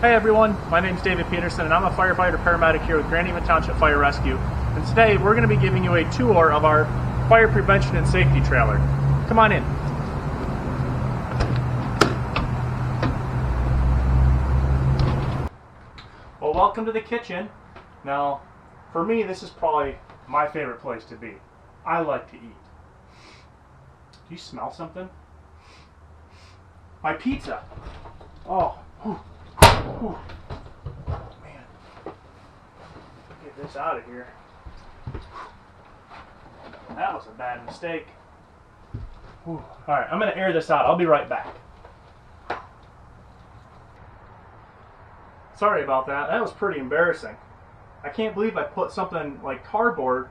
Hey everyone, my name is David Peterson and I'm a firefighter paramedic here with Grand Haven Township Fire Rescue. And today we're going to be giving you a tour of our fire prevention and safety trailer. Come on in. Well, welcome to the kitchen. Now, for me, this is probably my favorite place to be. I like to eat. Do you smell something? My pizza. Oh, whew. Whew. Man, get this out of here. That was a bad mistake. Whew. All right, I'm going to air this out. I'll be right back. Sorry about that. That was pretty embarrassing. I can't believe I put something like cardboard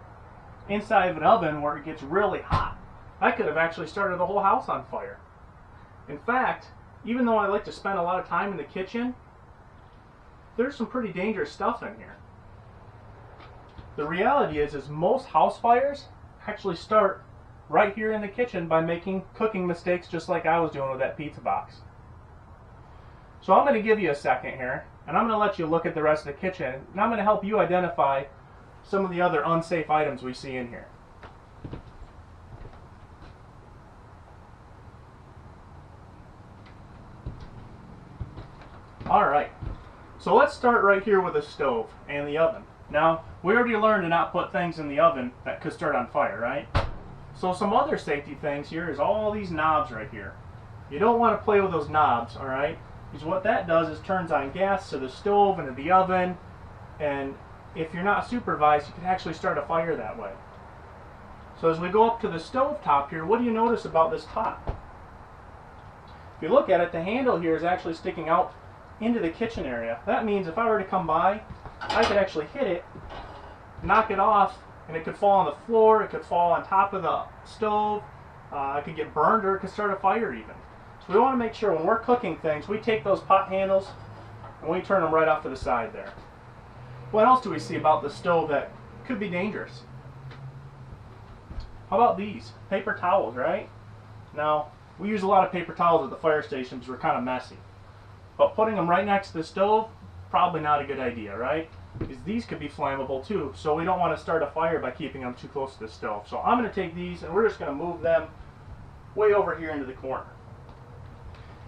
inside of an oven where it gets really hot. I could have actually started the whole house on fire. In fact, even though I like to spend a lot of time in the kitchen, there's some pretty dangerous stuff in here. The reality is most house fires actually start right here in the kitchen by making cooking mistakes just like I was doing with that pizza box. So I'm going to give you a second here, and I'm going to let you look at the rest of the kitchen, and I'm going to help you identify some of the other unsafe items we see in here. Alright, so let's start right here with the stove and the oven. Now, we already learned to not put things in the oven that could start on fire, right? So some other safety things here is all these knobs right here. You don't want to play with those knobs, alright? Because what that does is turns on gas to the stove and to the oven, and if you're not supervised, you can actually start a fire that way. So as we go up to the stove top here, what do you notice about this top? If you look at it, the handle here is actually sticking out into the kitchen area. That means if I were to come by, I could actually hit it, knock it off, and it could fall on the floor, it could fall on top of the stove, it could get burned, or it could start a fire even. So we want to make sure when we're cooking things, we take those pot handles and we turn them right off to the side there. What else do we see about the stove that could be dangerous? How about these? Paper towels, right? Now, we use a lot of paper towels at the fire station because we're kind of messy. But putting them right next to the stove, probably not a good idea, right? Because these could be flammable too, so we don't want to start a fire by keeping them too close to the stove. So I'm going to take these and we're just going to move them way over here into the corner.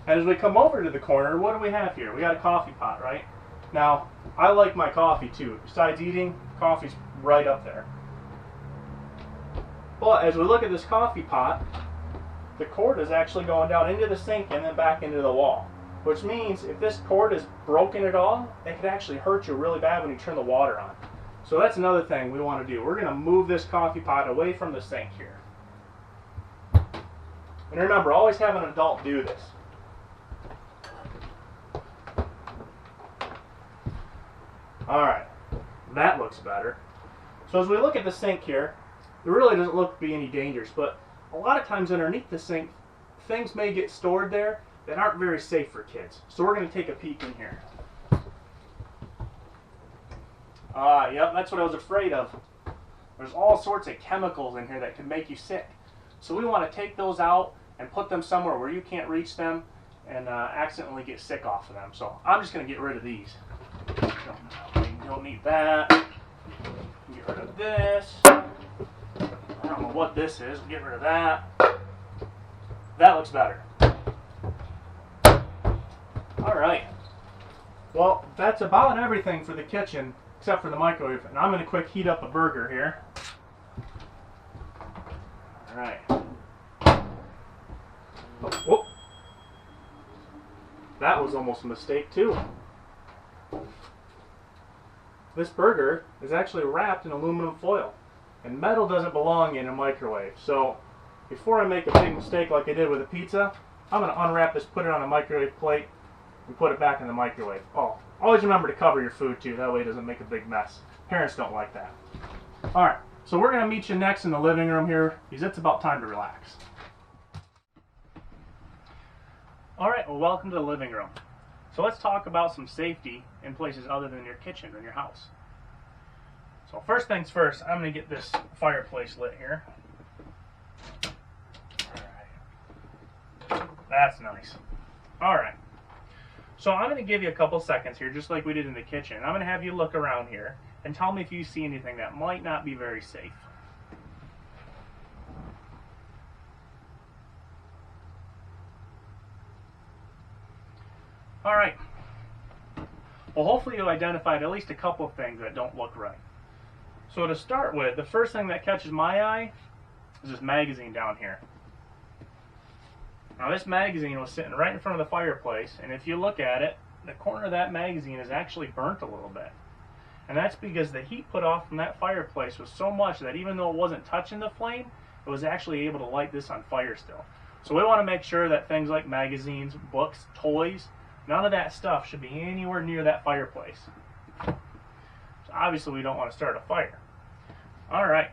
And as we come over to the corner, what do we have here? We got a coffee pot, right? Now, I like my coffee too. Besides eating, coffee's right up there. But as we look at this coffee pot, the cord is actually going down into the sink and then back into the wall. Which means if this cord is broken at all, it could actually hurt you really bad when you turn the water on. So that's another thing we want to do. We're going to move this coffee pot away from the sink here. And remember, always have an adult do this. Alright, that looks better. So as we look at the sink here, there really doesn't look to be any dangers, but a lot of times underneath the sink, things may get stored there that aren't very safe for kids. So we're going to take a peek in here. Yep, that's what I was afraid of. There's all sorts of chemicals in here that can make you sick. So we want to take those out and put them somewhere where you can't reach them and accidentally get sick off of them. So I'm just going to get rid of these. Don't need that. Get rid of this. I don't know what this is. Get rid of that. That looks better. Alright. Well, that's about everything for the kitchen, except for the microwave. And I'm going to quick heat up a burger here. Alright. Whoop. That was almost a mistake too. This burger is actually wrapped in aluminum foil. And metal doesn't belong in a microwave. So, before I make a big mistake like I did with the pizza, I'm going to unwrap this, put it on a microwave plate, and put it back in the microwave. Oh, always remember to cover your food too, that way it doesn't make a big mess. Parents don't like that. Alright, so we're going to meet you next in the living room here, because it's about time to relax. Alright, well, welcome to the living room. So let's talk about some safety in places other than your kitchen or your house. So first things first, I'm going to get this fireplace lit here. Alright. That's nice. Alright. So I'm going to give you a couple seconds here, just like we did in the kitchen. I'm going to have you look around here and tell me if you see anything that might not be very safe. All right. Well, hopefully you identified at least a couple of things that don't look right. So to start with, the first thing that catches my eye is this magazine down here. Now this magazine was sitting right in front of the fireplace, and if you look at it, the corner of that magazine is actually burnt a little bit. And that's because the heat put off from that fireplace was so much that even though it wasn't touching the flame, it was actually able to light this on fire still. So we want to make sure that things like magazines, books, toys, none of that stuff should be anywhere near that fireplace. So obviously we don't want to start a fire. All right,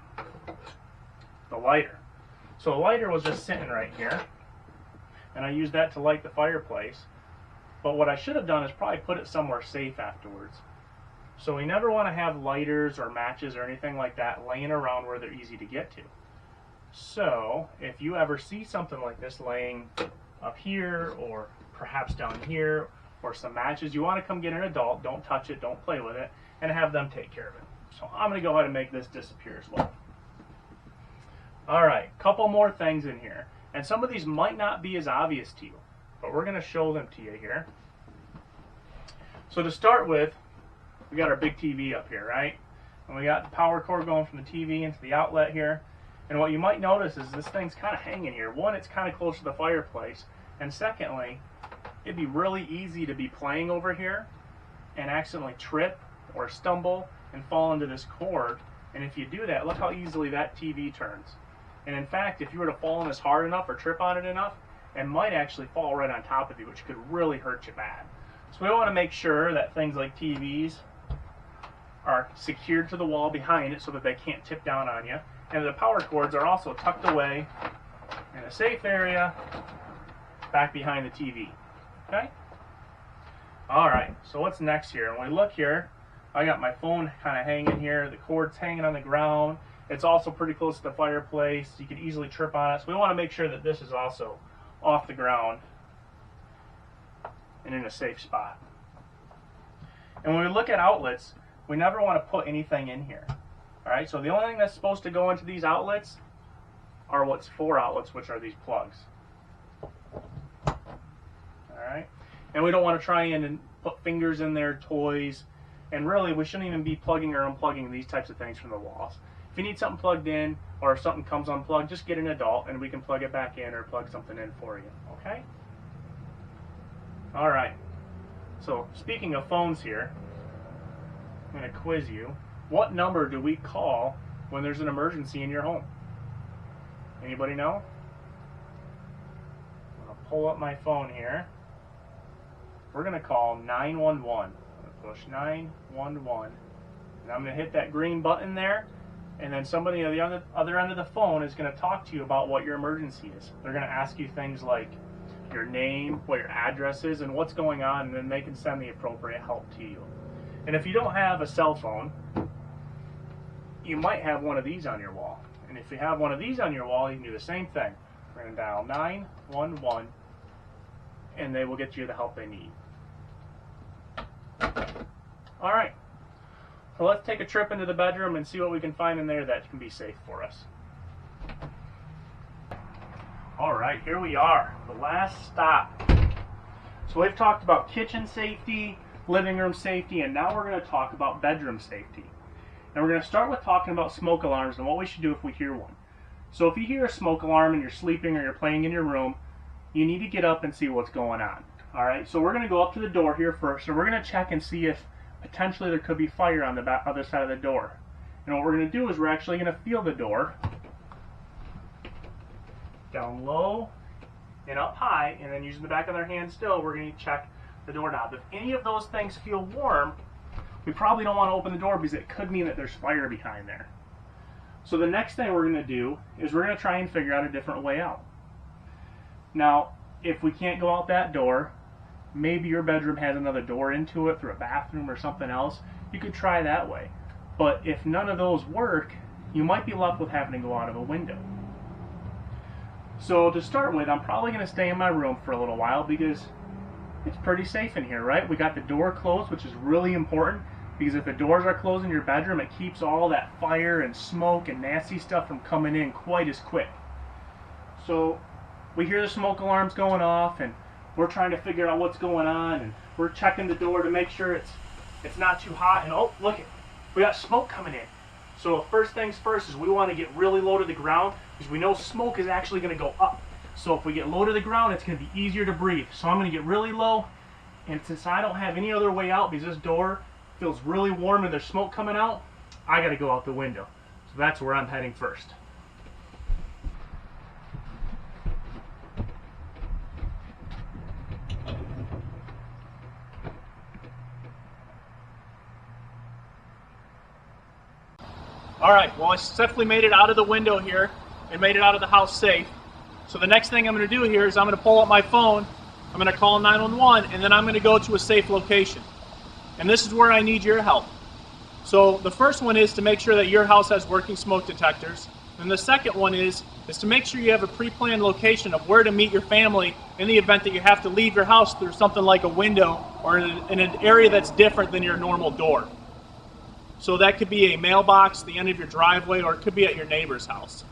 the lighter. So the lighter was just sitting right here, and I used that to light the fireplace. But what I should have done is probably put it somewhere safe afterwards. So we never want to have lighters or matches or anything like that laying around where they're easy to get to. So if you ever see something like this laying up here or perhaps down here, or some matches, you want to come get an adult, don't touch it, don't play with it, and have them take care of it. So I'm going to go ahead and make this disappear as well. All right, couple more things in here. And some of these might not be as obvious to you, but we're going to show them to you here. So to start with, we got our big TV up here, right? And we got the power cord going from the TV into the outlet here. And what you might notice is this thing's kind of hanging here. One, it's kind of close to the fireplace. And secondly, it'd be really easy to be playing over here and accidentally trip or stumble and fall into this cord. And if you do that, look how easily that TV turns. And in fact, if you were to fall on this hard enough or trip on it enough, it might actually fall right on top of you, which could really hurt you bad. So we want to make sure that things like TVs are secured to the wall behind it so that they can't tip down on you. And the power cords are also tucked away in a safe area back behind the TV. Okay? All right, so what's next here? When we look here, I got my phone kind of hanging here. The cord's hanging on the ground. It's also pretty close to the fireplace. You could easily trip on it. So we want to make sure that this is also off the ground and in a safe spot. And when we look at outlets, we never want to put anything in here. All right, so the only thing that's supposed to go into these outlets are what's for outlets, which are these plugs. All right, and we don't want to try and put fingers in there, toys, and really we shouldn't even be plugging or unplugging these types of things from the walls. If you need something plugged in or if something comes unplugged, just get an adult and we can plug it back in or plug something in for you, okay? All right, so speaking of phones here, I'm going to quiz you. What number do we call when there's an emergency in your home? Anybody know? I'm going to pull up my phone here. We're going to call 911. I'm going to push 911. And I'm going to hit that green button there. And then somebody on the other end of the phone is going to talk to you about what your emergency is. They're going to ask you things like your name, what your address is, and what's going on, and then they can send the appropriate help to you. And if you don't have a cell phone, you might have one of these on your wall. And if you have one of these on your wall, you can do the same thing. We're going to dial 911, and they will get you the help they need. All right. So let's take a trip into the bedroom and see what we can find in there that can be safe for us. All right, here we are, the last stop. So we've talked about kitchen safety, living room safety, and now we're going to talk about bedroom safety. And we're going to start with talking about smoke alarms and what we should do if we hear one. So if you hear a smoke alarm and you're sleeping or you're playing in your room, you need to get up and see what's going on. All right, so we're going to go up to the door here first, and we're going to check and see if potentially there could be fire on the other side of the door. And what we're going to do is we're actually going to feel the door down low and up high, and then using the back of our hand still, we're going to check the doorknob. If any of those things feel warm, we probably don't want to open the door because it could mean that there's fire behind there. So the next thing we're going to do is we're going to try and figure out a different way out. Now, if we can't go out that door, maybe your bedroom has another door into it through a bathroom or something else. You could try that way. But if none of those work, you might be left with having to go out of a window. So to start with, I'm probably going to stay in my room for a little while because it's pretty safe in here, right? We got the door closed, which is really important, because if the doors are closed in your bedroom, it keeps all that fire and smoke and nasty stuff from coming in quite as quick. So we hear the smoke alarms going off, and we're trying to figure out what's going on, and we're checking the door to make sure it's not too hot. And oh, look it, we got smoke coming in. So first things first is we want to get really low to the ground, because we know smoke is actually going to go up. So if we get low to the ground, it's going to be easier to breathe. So I'm going to get really low, and since I don't have any other way out because this door feels really warm and there's smoke coming out, I got to go out the window. So that's where I'm heading first. Alright, well I successfully made it out of the window here and made it out of the house safe. So the next thing I'm going to do here is I'm going to pull up my phone, I'm going to call 911, and then I'm going to go to a safe location. And this is where I need your help. So the first one is to make sure that your house has working smoke detectors. And the second one is to make sure you have a pre-planned location of where to meet your family in the event that you have to leave your house through something like a window or in an area that's different than your normal door. So that could be a mailbox, the end of your driveway, or it could be at your neighbor's house.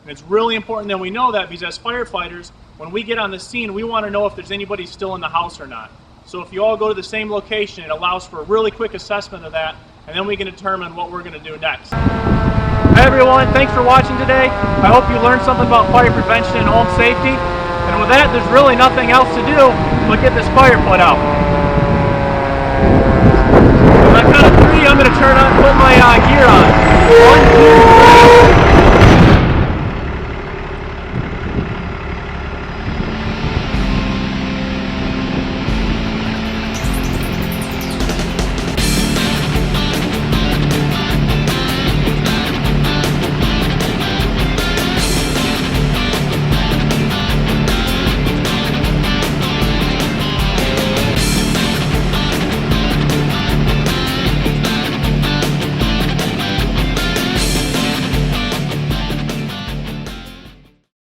And it's really important that we know that, because as firefighters, when we get on the scene, we want to know if there's anybody still in the house or not. So if you all go to the same location, it allows for a really quick assessment of that, and then we can determine what we're going to do next. Hey everyone, thanks for watching today. I hope you learned something about fire prevention and home safety. And with that, there's really nothing else to do but get this fire put out. On the count of 3, I'm going to turn on and put my gear on. 1, 2, 3.